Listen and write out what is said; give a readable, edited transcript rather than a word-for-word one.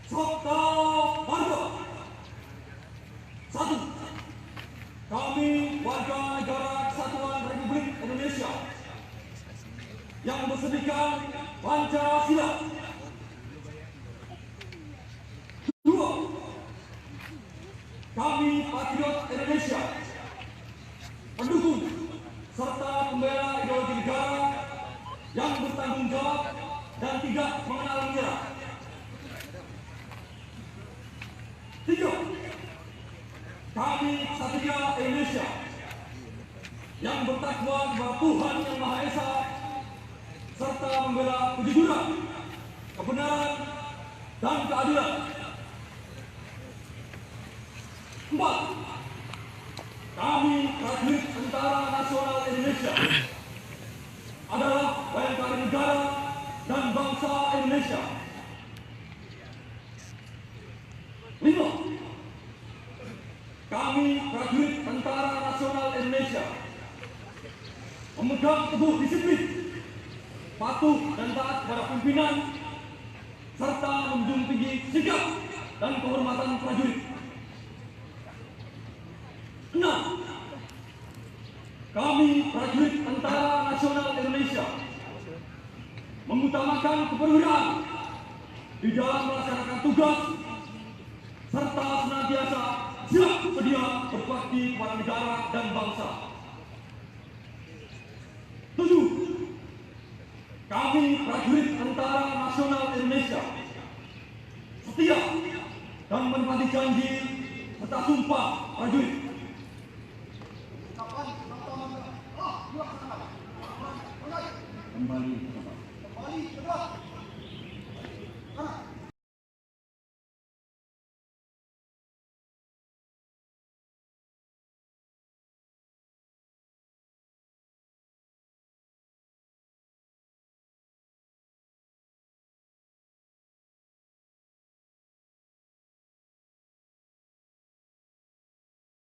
Sabta Marga. 1. Kami warga negara Kesatuan Republik Indonesia yang bersedikan Pancasila. 2. Kami patriot Indonesia, pendukung serta pembela ideologi negara yang bertanggung jawab dan tidak mengenal menyerah. 3. Kami Ksatria Indonesia yang bertakwa kepada Tuhan Yang Maha Esa serta membela kejujuran, kebenaran, dan keadilan. 4. Kami prajurit Tentara Nasional Indonesia adalah bayangkari negara dan bangsa Indonesia. 5. Kami prajurit Tentara Nasional Indonesia memegang teguh disiplin, patuh dan taat kepada pimpinan, serta menjunjung tinggi sikap dan kehormatan prajurit. 6. Kami prajurit Tentara Nasional Indonesia mengutamakan keperwiraan di dalam melaksanakan tugas serta senantiasa siap sedia berbakti kepada negara dan bangsa. 7. Kami prajurit Tentara Nasional Indonesia setia dan menepati janji serta sumpah prajurit. Kembali